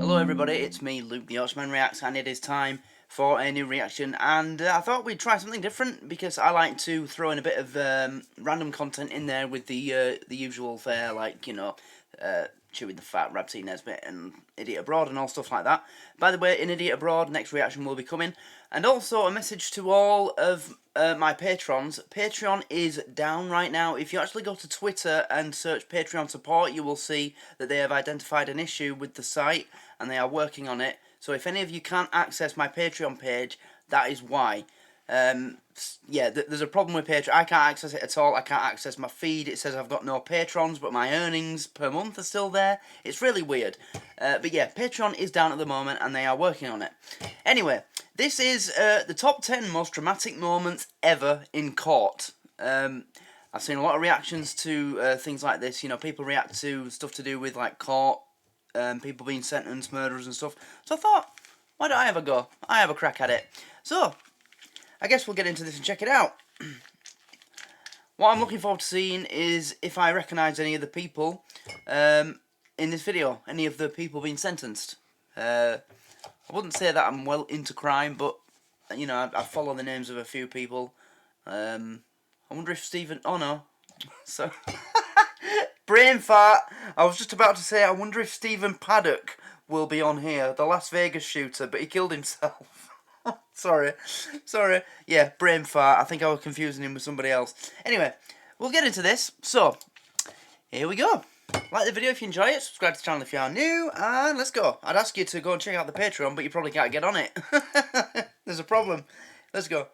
Hello everybody, it's me, Luke the Yorkshireman Reacts, and it is time for a new reaction, and I thought we'd try something different, because I like to throw in a bit of random content in there with the usual fare, like, you know, Chewing the Fat, Rabsy Nesbitt, and Idiot Abroad, and all stuff like that. By the way, in Idiot Abroad, next reaction will be coming, and also a message to all of my patrons. Patreon is down right now. If you actually go to Twitter and search Patreon support, you will see that they have identified an issue with the site, and they are working on it. So if any of you can't access my Patreon page, that is why. Yeah, there's a problem with Patreon. I can't access it at all. I can't access my feed. It says I've got no patrons, but my earnings per month are still there. It's really weird. But yeah, Patreon is down at the moment, and they are working on it. Anyway, this is the top 10 most dramatic moments ever in court. I've seen a lot of reactions to things like this. You know, people react to stuff to do with, like, court, people being sentenced, murderers and stuff. So I thought, why don't I have a go? I have a crack at it. So, I guess we'll get into this and check it out. What I'm looking forward to seeing is if I recognise any of the people in this video. Any of the people being sentenced. I wouldn't say that I'm well into crime, but, you know, I follow the names of a few people. I wonder if Stephen... Oh, no. So... Brain fart. I was just about to say, I wonder if Stephen Paddock will be on here. The Las Vegas shooter, but he killed himself. Sorry. Yeah, brain fart. I think I was confusing him with somebody else. Anyway, we'll get into this. So, here we go. Like the video if you enjoy it. Subscribe to the channel if you are new. And let's go. I'd ask you to go and check out the Patreon, but you probably can't get on it. There's a problem. Let's go.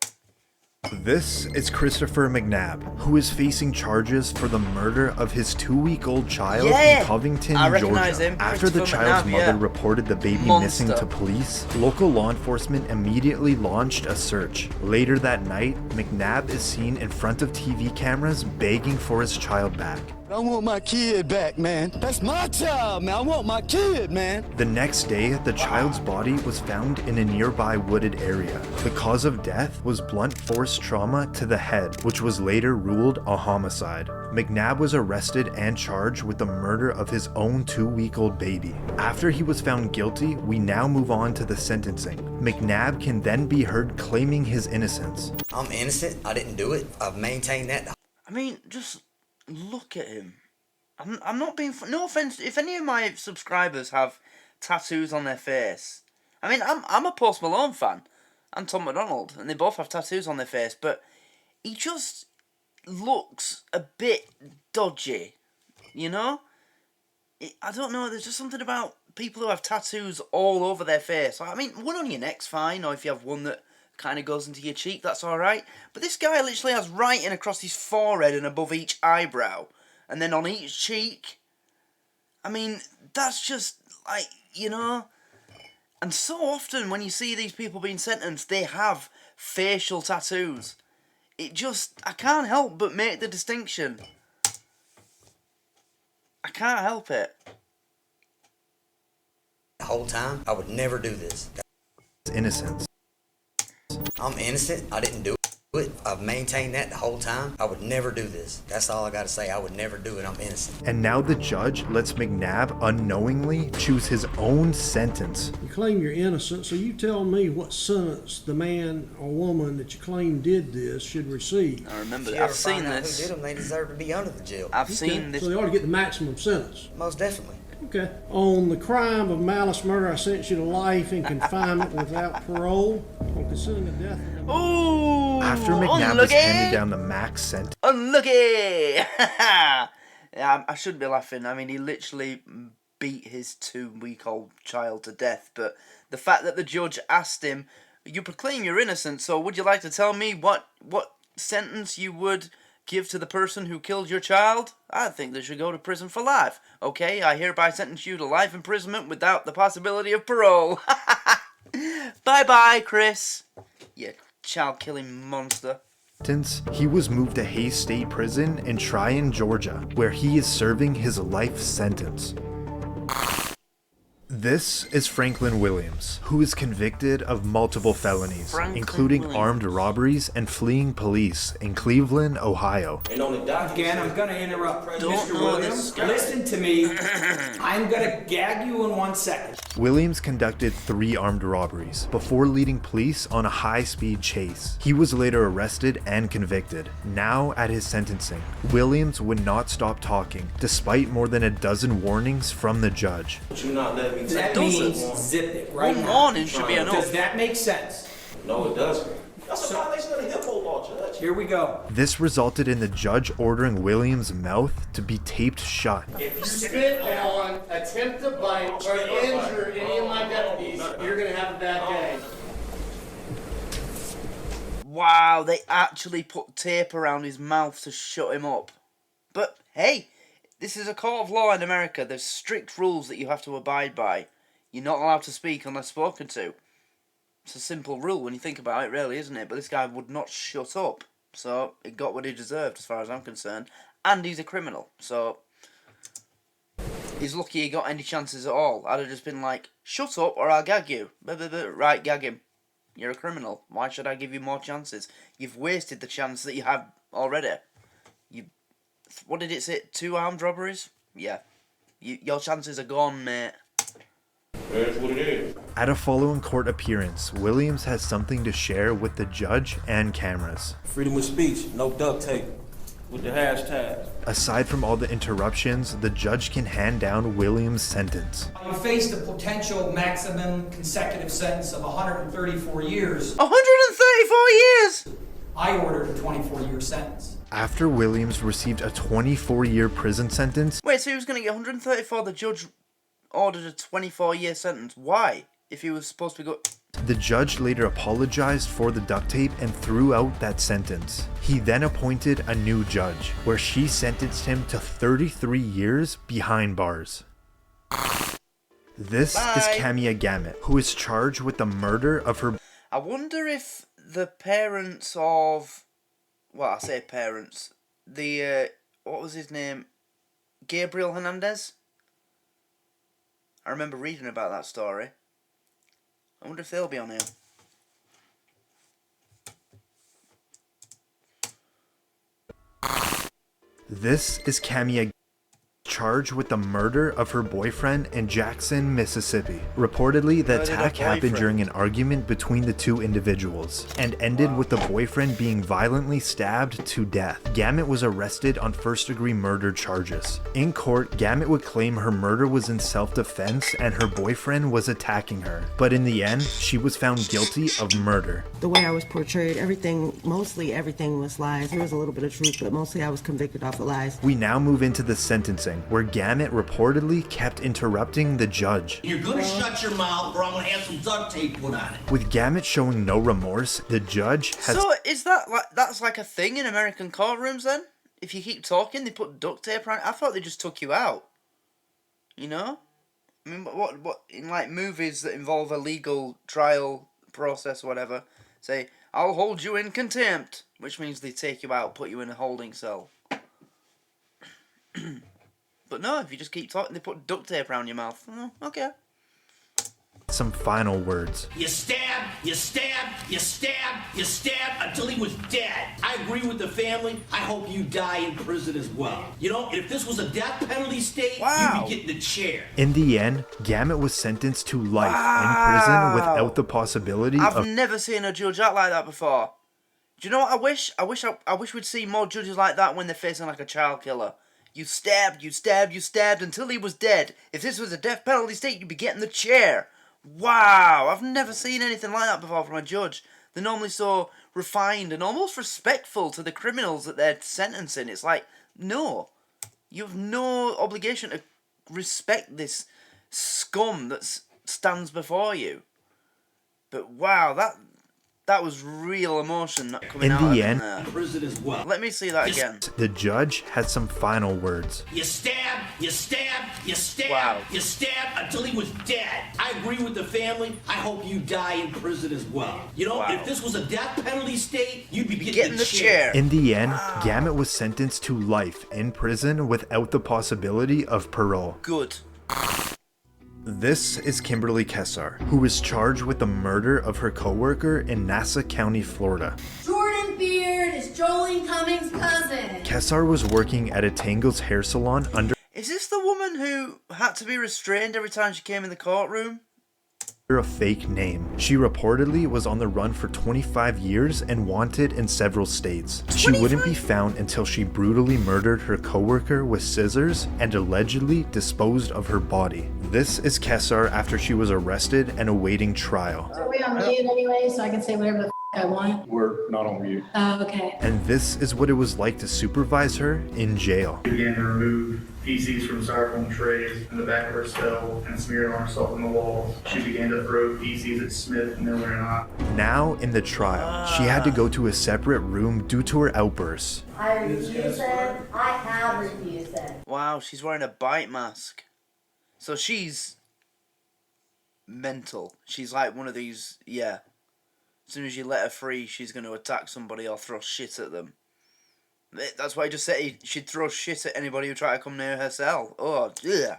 This is Christopher McNabb, who is facing charges for the murder of his 2-week-old child in Covington, Georgia. After the child's mother reported the baby missing to police, local law enforcement immediately launched a search. Later that night, McNabb is seen in front of TV cameras begging for his child back. I want my kid back, man. That's my child, man. I want my kid, man. The next day, the child's body was found in a nearby wooded area. The cause of death was blunt force trauma to the head, which was later ruled a homicide. McNabb was arrested and charged with the murder of his own 2-week-old baby. After he was found guilty, we now move on to the sentencing. McNabb can then be heard claiming his innocence. I'm innocent. I didn't do it. I've maintained that. I mean, just... look at him. I'm not being... No offence, if any of my subscribers have tattoos on their face... I mean, I'm a Post Malone fan. And Tom McDonald. And they both have tattoos on their face. But he just looks a bit dodgy. You know? I don't know, there's just something about people who have tattoos all over their face. I mean, one on your neck's fine. Or if you have one that kind of goes into your cheek, that's alright. But this guy literally has writing across his forehead and above each eyebrow. And then on each cheek. I mean, that's just, like, you know. And so often when you see these people being sentenced, they have facial tattoos. It just, I can't help but make the distinction. I can't help it. The whole time, I would never do this. Innocence. I'm innocent. I didn't do it. I've maintained that the whole time. I would never do this. That's all I got to say. I would never do it. I'm innocent. And now the judge lets McNabb unknowingly choose his own sentence. You claim you're innocent, so you tell me what sentence the man or woman that you claim did this should receive. I remember that. I've seen this. Who did them, they deserve to be under the jail. I've seen this. So they ought to get the maximum sentence. Most definitely. Okay. On the crime of malice murder, I sentence you to life in confinement without parole. On considering the death of the... Ooh! After McNabb was handed down the max sentence. Unlucky! Yeah, I shouldn't be laughing. I mean, he literally beat his 2-week-old child to death. But the fact that the judge asked him, you proclaim you're innocent, so would you like to tell me what sentence you would give to the person who killed your child? I think they should go to prison for life. Okay, I hereby sentence you to life imprisonment without the possibility of parole. Bye-bye, Chris. You child-killing monster. He was moved to Hays State Prison in Tryon, Georgia, where he is serving his life sentence. This is Franklin Williams, who is convicted of multiple felonies, including armed robberies and fleeing police in Cleveland, Ohio. And on the document, again, I'm going to interrupt. Mr. Williams, listen to me. I'm going to gag you in 1 second. Williams conducted 3 armed robberies before leading police on a high-speed chase. He was later arrested and convicted. Now, at his sentencing, Williams would not stop talking, despite more than a dozen warnings from the judge. You not let me That means zip it right One now. warning should be enough. Does that make sense? No, it doesn't. That's a violation of the HIPAA law, Judge. Here we go. This resulted in the judge ordering Williams' mouth to be taped shut. If you spit on, attempt to bite, or injure any of my deputies, you're gonna have a bad day. Wow, they actually put tape around his mouth to shut him up. But hey, this is a court of law in America. There's strict rules that you have to abide by. You're not allowed to speak unless spoken to. It's a simple rule when you think about it, really, isn't it? But this guy would not shut up. So, it got what he deserved, as far as I'm concerned. And he's a criminal, so... he's lucky he got any chances at all. I'd have just been like, shut up or I'll gag you. Right, gag him. You're a criminal. Why should I give you more chances? You've wasted the chance that you had already. What did it say? 2 armed robberies? Yeah. Your chances are gone, mate. That's what it is. At a following court appearance, Williams has something to share with the judge and cameras. Freedom of speech, no duct tape. With the hashtag. Aside from all the interruptions, the judge can hand down Williams' sentence. You face the potential maximum consecutive sentence of 134 years. 134 years! I ordered a 24-year sentence. After Williams received a 24-year prison sentence, Wait, so he was going to get 134, the judge ordered a 24-year sentence. Why? If he was supposed to go... the judge later apologized for the duct tape and threw out that sentence. He then appointed a new judge, where she sentenced him to 33 years behind bars. This is Kamiya Gaetz, who is charged with the murder of her... I wonder if the parents of... well, I say parents. The, what was his name? Gabriel Hernandez? I remember reading about that story. I wonder if they'll be on here. This is Kamiya Gaetz, charged with the murder of her boyfriend in Jackson, Mississippi. Reportedly, the attack happened during an argument between the 2 individuals and ended with the boyfriend being violently stabbed to death. Gaetz was arrested on first-degree murder charges. In court, Gaetz would claim her murder was in self-defense and her boyfriend was attacking her. But in the end, she was found guilty of murder. The way I was portrayed, mostly everything was lies. There was a little bit of truth, but mostly I was convicted off of lies. We now move into the sentencing, where Gaetz reportedly kept interrupting the judge. You're gonna shut your mouth or I'm gonna have some duct tape put on it. With Gaetz showing no remorse, the judge has... So, is that like... that's like a thing in American courtrooms then? If you keep talking, they put duct tape around it? I thought they just took you out. You know? I mean, what in like movies that involve a legal trial process or whatever, say, I'll hold you in contempt, which means they take you out, put you in a holding cell. But no, if you just keep talking, they put duct tape around your mouth. Oh, okay. some final words. You stab, you stab, you stab, you stab until he was dead. I agree with the family. I hope you die in prison as well. You know, if this was a death penalty state, you'd be getting the chair. In the end, Gamet was sentenced to life in prison without the possibility of... I've never seen a judge act like that before. Do you know what I wish? I wish we'd see more judges like that when they're facing like a child killer. You stabbed, you stabbed, you stabbed until he was dead. If this was a death penalty state, you'd be getting the chair. Wow, I've never seen anything like that before from a judge. They're normally so refined and almost respectful to the criminals that they're sentencing. It's like, no. You have no obligation to respect this scum that stands before you. But wow, that was real emotion coming out of him there. Prison as well. Let me see that again. The judge had some final words. You stab, you stab, you stab, wow. You stab until he was dead. I agree with the family. I hope you die in prison as well. You know, if this was a death penalty state, you'd be getting the chair. In the end, Gamet was sentenced to life in prison without the possibility of parole. Good. This is Kimberly Kessar, who was charged with the murder of her coworker in Nassau County, Florida. Stuart Beard is Jolene Cummings' cousin. Kessar was working at a Tangle's hair salon under... Is this the woman who had to be restrained every time she came in the courtroom? a fake name. She reportedly was on the run for 25 years and wanted in several states. She wouldn't be found until she brutally murdered her coworker with scissors and allegedly disposed of her body. This is Kessar after she was arrested and awaiting trial. Are we on mute anyway, so I can say whatever the I want? We're not on mute. Oh, okay. And this is what it was like to supervise her in jail. She began to remove feces from styrofoam trays in the back of her cell and smear on herself on the walls. She began to throw feces at Smith, Miller, and I. Now, in the trial, she had to go to a separate room due to her outbursts. I refuse it. I have refused it. Wow, she's wearing a bite mask. So she's mental. She's like one of these, yeah. As soon as you let her free, she's going to attack somebody or throw shit at them. That's why I just said she'd throw shit at anybody who tried to come near her cell. Oh, yeah.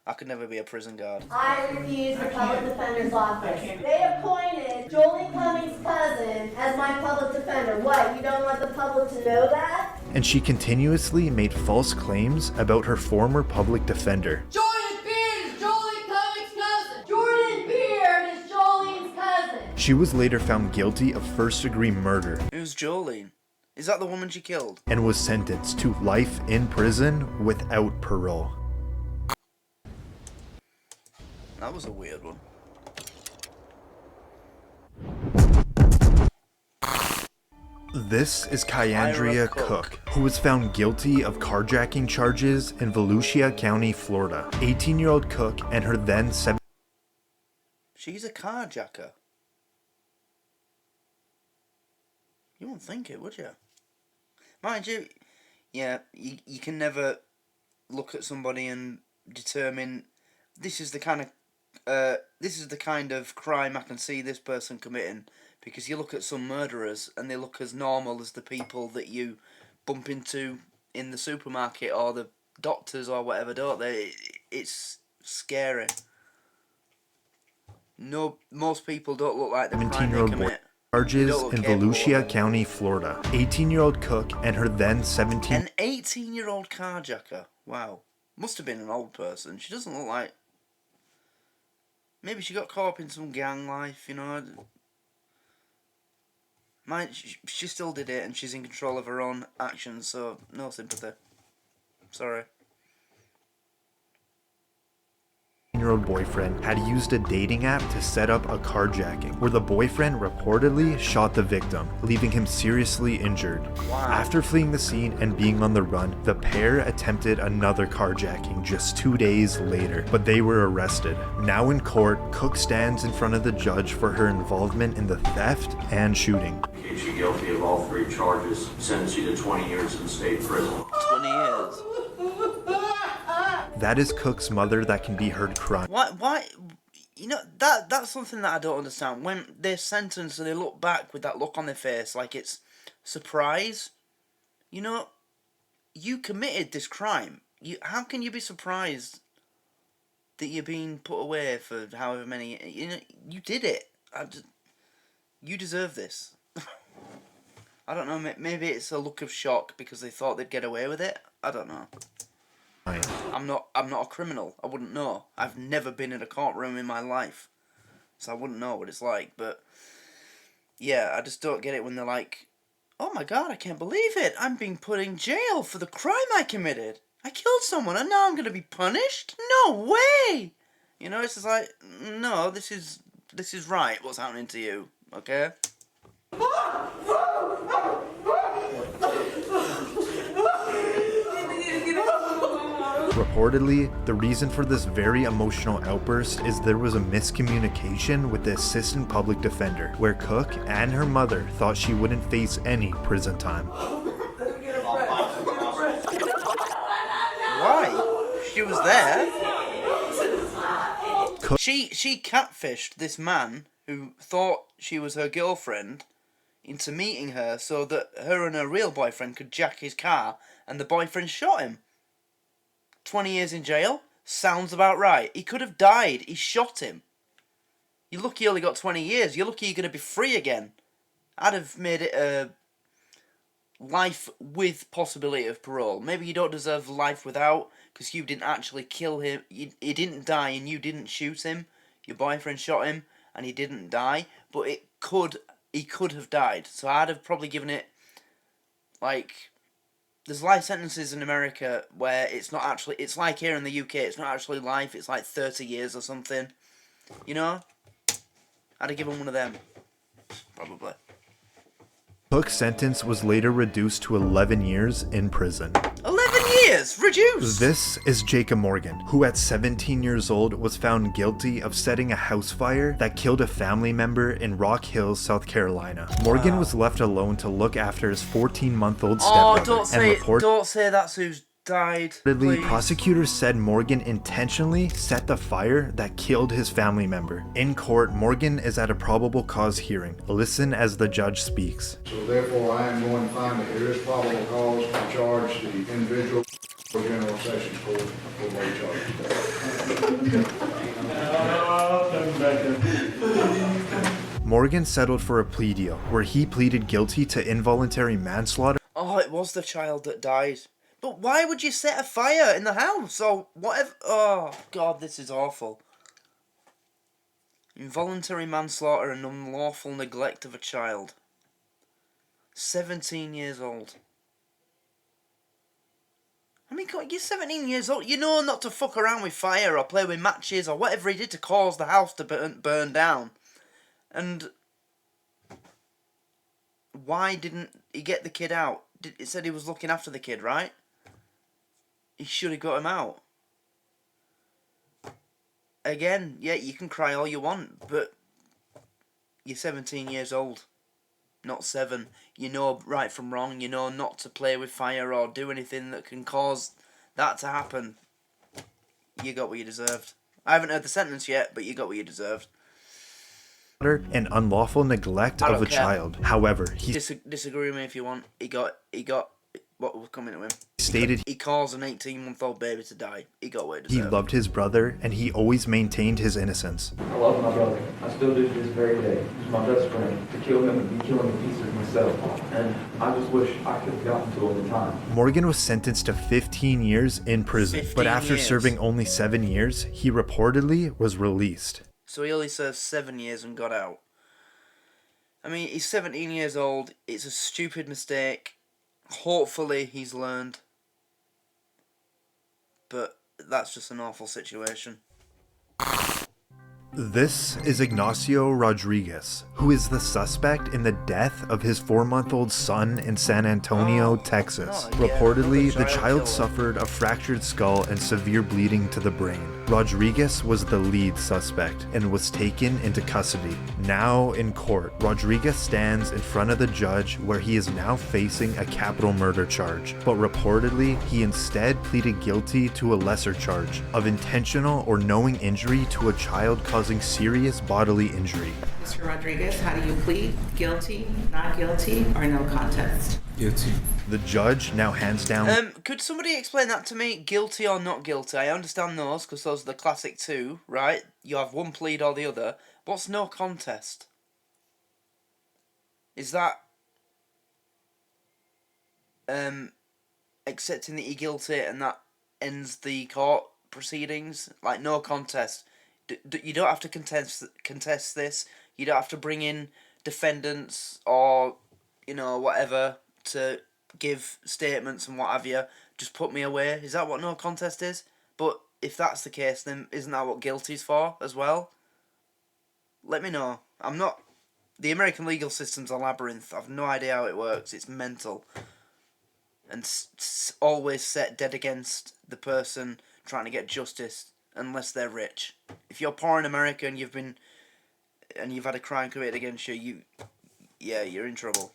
I could never be a prison guard. I refuse the public defender's office. They appointed Jolie Cummings' cousin as my public defender. What, you don't want the public to know that? And she continuously made false claims about her former public defender. Jordan Beard is Jolie Cummings' cousin. Jordan Beard is Jolene's cousin. She was later found guilty of first-degree murder. Who's Jolene? Is that the woman she killed? And was sentenced to life in prison without parole. That was a weird one. This is Kyra Cook, who was found guilty of carjacking charges in Volusia County, Florida. 18-year-old Cook and her then 7... She's a carjacker. You wouldn't think it, would you? Mind you, yeah, you can never look at somebody and determine this is the kind of crime I can see this person committing, because you look at some murderers and they look as normal as the people that you bump into in the supermarket or the doctors or whatever, don't they? It's scary. No, most people don't look like the crime they commit. Charges in Volusia County, Florida. 18-year-old Cook and her then 17... An 18-year-old carjacker. Wow. Must have been an old person. She doesn't look like... Maybe she got caught up in some gang life, you know. She still did it and she's in control of her own actions, so no sympathy. Sorry. Year-old boyfriend had used a dating app to set up a carjacking, where the boyfriend reportedly shot the victim, leaving him seriously injured. Wow. After fleeing the scene and being on the run, the pair attempted another carjacking just 2 days later, but they were arrested. Now in court, Cook stands in front of the judge for her involvement in the theft and shooting. Keeps you guilty of all 3 charges, sentence you to 20 years in state prison. 20 years. That is Cook's mother that can be heard crying. Why? You know, that's something that I don't understand. When they're sentenced and they look back with that look on their face like it's surprise. You know, you committed this crime. How can you be surprised that you're being put away for however many... You know, you did it. You deserve this. I don't know, maybe it's a look of shock because they thought they'd get away with it. I don't know. I'm not a criminal. I wouldn't know. I've never been in a courtroom in my life, so I wouldn't know what it's like. But yeah, I just don't get it when they're like, "Oh my God, I can't believe it! I'm being put in jail for the crime I committed. I killed someone, and now I'm gonna be punished? No way!" You know, it's just like, no, this is right. What's happening to you? Okay. Reportedly, the reason for this very emotional outburst is there was a miscommunication with the assistant public defender, where Cook and her mother thought she wouldn't face any prison time. Why? She was there. She catfished this man who thought she was her girlfriend into meeting her so that her and her real boyfriend could jack his car, and the boyfriend shot him. 20 years in jail? Sounds about right. He could have died. He shot him. You're lucky you only got 20 years. You're lucky you're going to be free again. I'd have made it a life with possibility of parole. Maybe you don't deserve life without, because you didn't actually kill him. He didn't die and you didn't shoot him. Your boyfriend shot him and he didn't die, but he could have died. So I'd have probably given it, like, there's life sentences in America where it's not actually, it's like here in the UK, it's not actually life, it's like 30 years or something. You know? I'd have given one of them. Probably. Cook's sentence was later reduced to 11 years in prison. 11 years? Reduced? This is Jacob Morgan, who at 17 years old was found guilty of setting a house fire that killed a family member in Rock Hills, South Carolina. Morgan was left alone to look after his 14-month-old stepbrother. Don't say that's who's died. Please. Prosecutors said Morgan intentionally set the fire that killed his family member. In court, Morgan is at a probable cause hearing. Listen as the judge speaks. So therefore, I am going to find that there is probable cause to charge the individual for General Sessions Court for late charges. Morgan settled for a plea deal where he pleaded guilty to involuntary manslaughter. Oh, it was the child that died. But why would you set a fire in the house or whatever? Oh, God, this is awful. Involuntary manslaughter and unlawful neglect of a child. 17 years old. I mean, God, you're 17 years old. You know not to fuck around with fire or play with matches or whatever he did to cause the house to burn down. And why didn't he get the kid out? It said he was looking after the kid, right? He should have got him out. Again, yeah, you can cry all you want, but you're 17 years old, not 7. You know right from wrong. You know not to play with fire or do anything that can cause that to happen. You got what you deserved. I haven't heard the sentence yet, but you got what you deserved. And unlawful neglect of a child. However, he disagree with me if you want. He got what was coming to him. Stated he caused an 18-month-old baby to die. He got what he deserved. He loved his brother and he always maintained his innocence. I love my brother. I still do to this very day. He's my best friend. To kill him would be killing the pieces myself. And I just wish I could have gotten to him in time. Morgan was sentenced to 15 years in prison, but after serving only 7 years, he reportedly was released. So he only served 7 years and got out. I mean, he's 17 years old. It's a stupid mistake. Hopefully he's learned. But that's just an awful situation. This is Ignacio Rodriguez, who is the suspect in the death of his 4-month-old son in San Antonio, Texas. Reportedly, the child suffered a fractured skull and severe bleeding to the brain. Rodriguez was the lead suspect and was taken into custody. Now in court, Rodriguez stands in front of the judge where he is now facing a capital murder charge, but reportedly he instead pleaded guilty to a lesser charge of intentional or knowing injury to a child causing serious bodily injury. Mr. Rodriguez, how do you plead? Guilty, not guilty, or no contest? Guilty. The judge now hands down. Could somebody explain that to me? Guilty or not guilty? I understand those because those are the classic two, right? You have one plead or the other. What's no contest? Is that accepting that you're guilty and that ends the court proceedings? Like no contest. You don't have to contest this. You don't have to bring in defendants or, you know, whatever to give statements and what have you. Just put me away. Is that what no contest is? But if that's the case, then isn't that what guilty's for as well? Let me know. I'm not... The American legal system's a labyrinth. I've no idea how it works. It's mental. And always set dead against the person trying to get justice. Unless they're rich. If you're poor in America and you've had a crime committed against you, you're in trouble.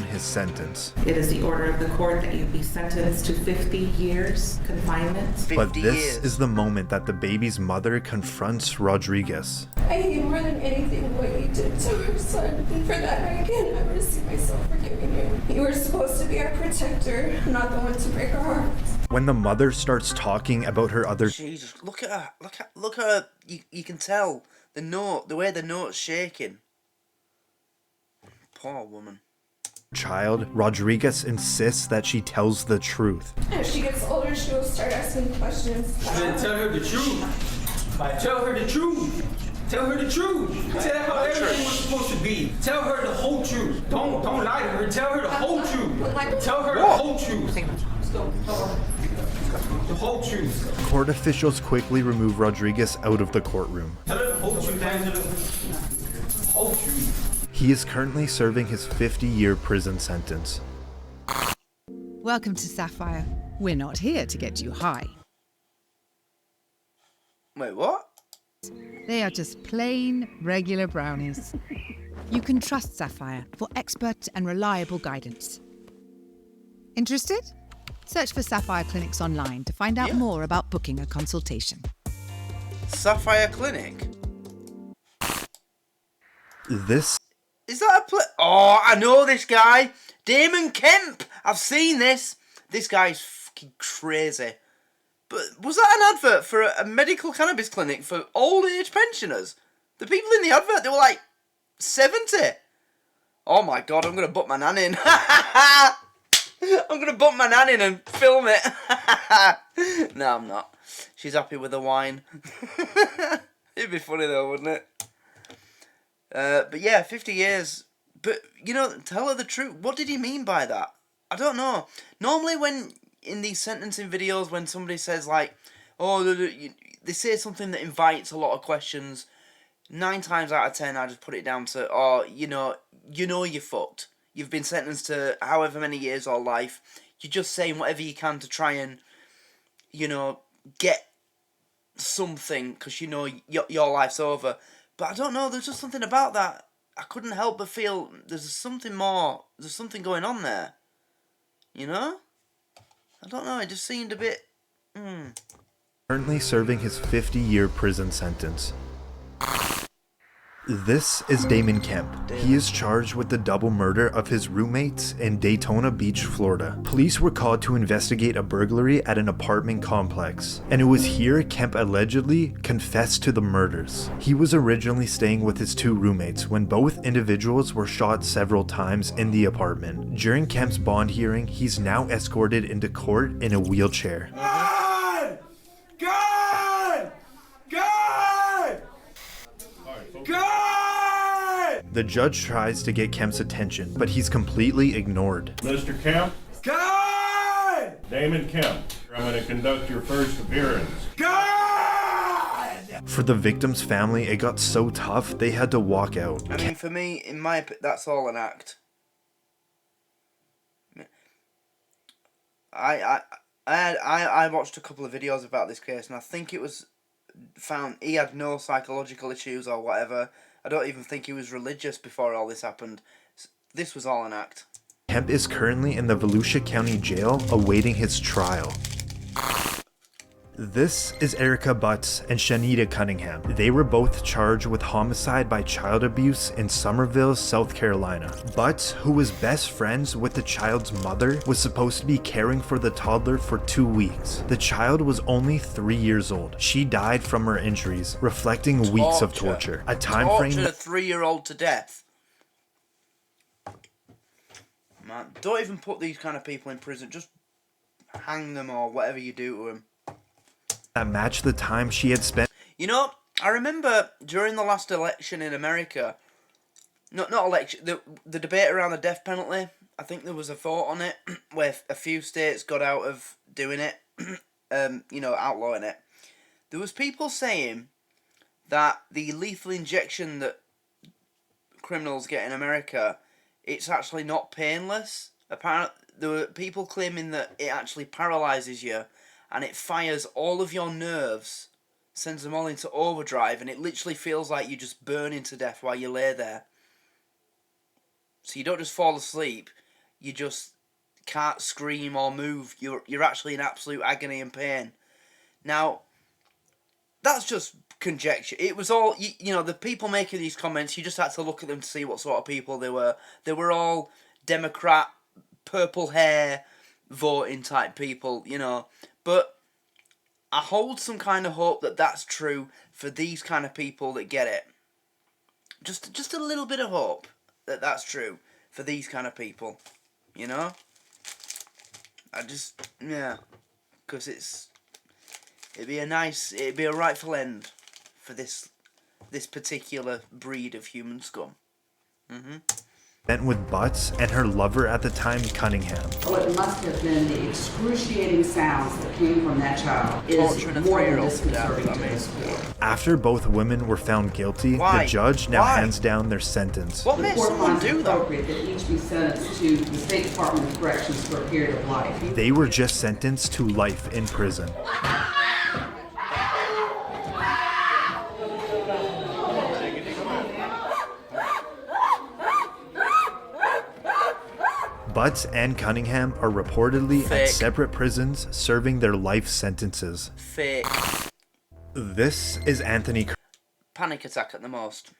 His sentence. It is the order of the court that you be sentenced to 50 years confinement. But this is the moment that the baby's mother confronts Rodriguez. I hate more than anything what you did to our son, and for that I can't ever see myself forgiving you. You were supposed to be our protector, not the one to break our hearts. When the mother starts talking about her other... Jesus, look at her. Look at her. You can tell the way the note's shaking. Poor woman. Child, Rodriguez insists that she tells the truth. As she gets older, she will start asking questions. Man, tell her the truth. Tell her the truth. Tell her the truth. Tell her how everything was supposed to be. Tell her the whole truth. Don't lie to her. Tell her the whole truth. Tell her the whole truth. The whole truth. Court officials quickly remove Rodriguez out of the courtroom. Tell her the whole truth, Angela. The whole truth. He is currently serving his 50-year prison sentence. Welcome to Sapphire. We're not here to get you high. Wait, what? They are just plain, regular brownies. You can trust Sapphire for expert and reliable guidance. Interested? Search for Sapphire Clinics online to find out more about booking a consultation. Sapphire Clinic? This... Is that a Oh, I know this guy! Damon Kemp! I've seen this! This guy's fucking crazy. But was that an advert for a medical cannabis clinic for old age pensioners? The people in the advert, they were like 70. Oh my god, I'm going to book my nan in. I'm going to book my nan in and film it. No, I'm not. She's happy with the wine. It'd be funny though, wouldn't it? But yeah, 50 years. But, you know, tell her the truth. What did he mean by that? I don't know. Normally when... in these sentencing videos, when somebody says like, oh, they say something that invites a lot of questions, 9 times out of 10 I just put it down to, oh, you know you're fucked. You've been sentenced to however many years or life. You're just saying whatever you can to try and, you know, get something because you know your life's over. But I don't know, there's just something about that. I couldn't help but feel there's something more, there's something going on there. You know? I don't know, it just seemed a bit... Currently serving his 50-year prison sentence. This is Damon Kemp. He is charged with the double murder of his roommates in Daytona Beach, Florida. Police were called to investigate a burglary at an apartment complex, and it was here Kemp allegedly confessed to the murders. He was originally staying with his 2 roommates when both individuals were shot several times in the apartment. During Kemp's bond hearing, he's now escorted into court in a wheelchair. God! God! God! God! The judge tries to get Kemp's attention, but he's completely ignored. Mr. Kemp? God! Damon Kemp. I'm going to conduct your first appearance. God! For the victim's family, it got so tough they had to walk out. I mean, for me, in my that's all an act. I watched a couple of videos about this case, and I think it was found he had no psychological issues or whatever. I don't even think he was religious before all this happened. This was all an act. Kemp is currently in the Volusia County Jail awaiting his trial. This is Erica Butts and Shanita Cunningham. They were both charged with homicide by child abuse in Summerville, South Carolina. Butts, who was best friends with the child's mother, was supposed to be caring for the toddler for 2 weeks. The child was only 3 years old. She died from her injuries, reflecting weeks of torture. A time frame Tortured a 3-year-old to death. Man, don't even put these kind of people in prison. Just hang them or whatever you do to them. that matched the time she had spent. You know, I remember during the last election in America, not election, the debate around the death penalty, I think there was a vote on it where a few states got out of doing it, you know, outlawing it. There was people saying that the lethal injection that criminals get in America, it's actually not painless. Apparently, there were people claiming that it actually paralyzes you and it fires all of your nerves, sends them all into overdrive, and it literally feels like you're just burning to death while you lay there. So you don't just fall asleep, you just can't scream or move. You're actually in absolute agony and pain. Now, that's just conjecture. It was all, you know, the people making these comments, you just had to look at them to see what sort of people they were. They were all Democrat, purple hair, voting type people, you know. But I hold some kind of hope that that's true for these kind of people that get it. Just a little bit of hope that that's true for these kind of people, you know. Yeah, because it'd be a rightful end for this this particular breed of human scum. Spent with Butts and her lover at the time, Cunningham. What must have been the excruciating sounds that came from that child is Torturing a more than 3-year-old disconcerting to to death, this court. After both women were found guilty, Why? the judge now Why? hands down their sentence. What The makes court someone finds it do that? appropriate that each be sentenced to the State Department of Corrections for a period of life. They were just sentenced to life in prison. Butts and Cunningham are reportedly Fake. at separate prisons serving their life sentences. Fake. This is Anthony Panic attack at the most.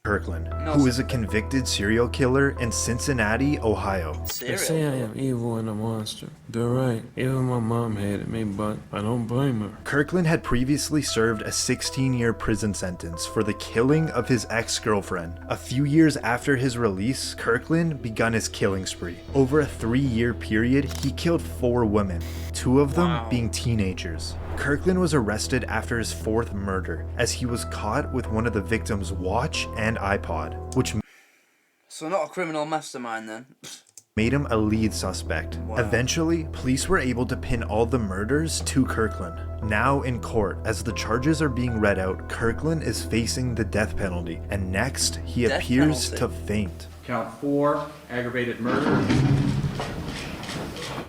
Kirkland, No. who is a convicted serial killer in Cincinnati, Ohio. They say I am evil and a monster. They're right. Even my mom hated me, but I don't blame her. Kirkland had previously served a 16-year prison sentence for the killing of his ex-girlfriend. A few years after his release, Kirkland begun his killing spree. Over a 3-year period, he killed 4 women, 2 of them being teenagers. Kirkland was arrested after his 4th murder, as he was caught with one of the victim's watch and iPod, which So not a criminal mastermind then. made him a lead suspect. Eventually, police were able to pin all the murders to Kirkland. Now in court, as the charges are being read out, Kirkland is facing the death penalty, and next, he Death appears penalty. to faint. Count 4, aggravated murder.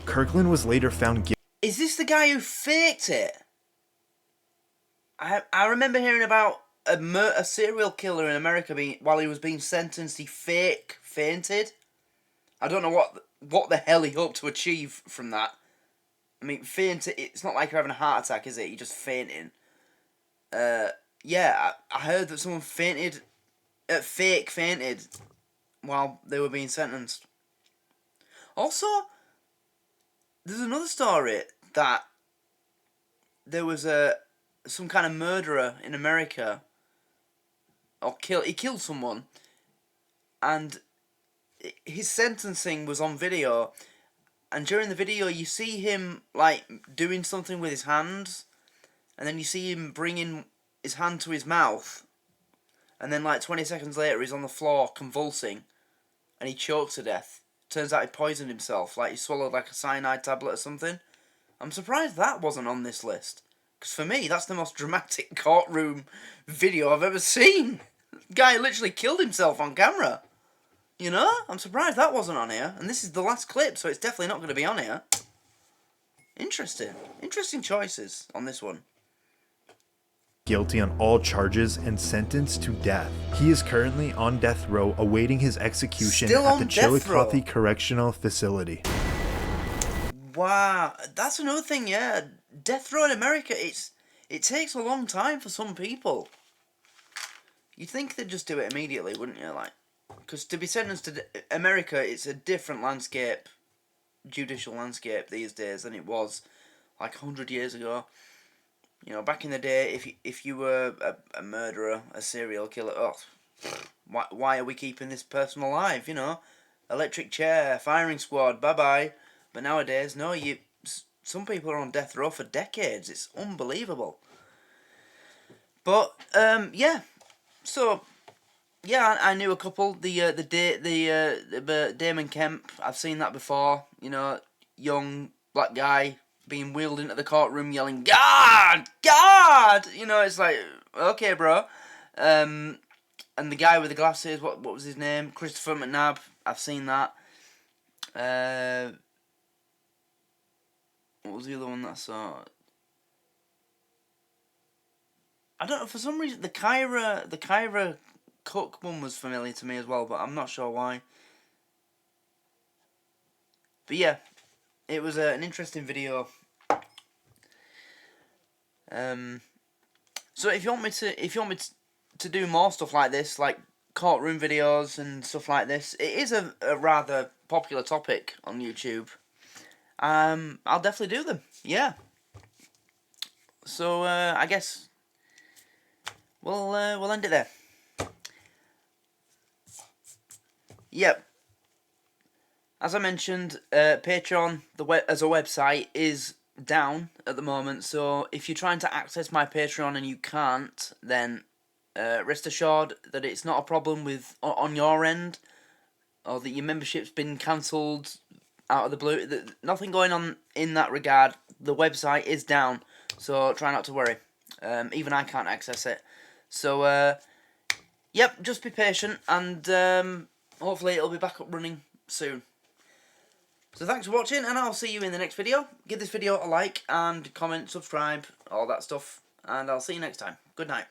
Kirkland was later found guilty. Is this the guy who faked it? I remember hearing about a serial killer in America while he was being sentenced, he fainted. I don't know what the hell he hoped to achieve from that. I mean, fainting, it's not like you're having a heart attack, is it? You're just fainting. Yeah, I heard that someone fainted while they were being sentenced. Also, there's another story that there was some kind of murderer in America, he killed someone, and his sentencing was on video, and during the video you see him like doing something with his hands, and then you see him bringing his hand to his mouth, and then like 20 seconds later he's on the floor convulsing, and he choked to death. Turns out he poisoned himself, like he swallowed like a cyanide tablet or something. I'm surprised that wasn't on this list. Because for me, that's the most dramatic courtroom video I've ever seen. The guy literally killed himself on camera. You know? I'm surprised that wasn't on here. And this is the last clip, so it's definitely not going to be on here. Interesting. Interesting choices on this one. Guilty on all charges and sentenced to death. He is currently on death row awaiting his execution Still at on the death row? Chillicothe Correctional Facility. Wow, that's another thing, yeah. Death row in America, it takes a long time for some people. You'd think they'd just do it immediately, wouldn't you? Like, because to be sentenced to America, it's a different landscape, judicial landscape these days than it was like 100 years ago. You know, back in the day, if you were a murderer, a serial killer, why are we keeping this person alive? You know, electric chair, firing squad, bye bye. But nowadays, no, some people are on death row for decades. It's unbelievable. But yeah, so yeah, I knew a couple. The Damon Kemp. I've seen that before. You know, young black guy being wheeled into the courtroom yelling "God, God!" You know, it's like, okay, bro. And the guy with the glasses, what was his name? Christopher McNabb. I've seen that. What was the other one that I saw? I don't know, for some reason the Kyra Cook one was familiar to me as well, but I'm not sure why. But yeah, it was an interesting video. So if you want me to do more stuff like this, like courtroom videos and stuff like this, it is a rather popular topic on YouTube. I'll definitely do them. Yeah. So I guess we'll end it there. Yep. As I mentioned, Patreon as a website is down at the moment. So if you're trying to access my Patreon and you can't, then rest assured that it's not a problem with on your end, or that your membership's been cancelled out of the blue. Nothing going on in that regard. The website is down, so try not to worry. Even I can't access it. So, yep, just be patient, and hopefully it'll be back up running soon. So thanks for watching, and I'll see you in the next video. Give this video a like, and comment, subscribe, all that stuff, and I'll see you next time. Good night.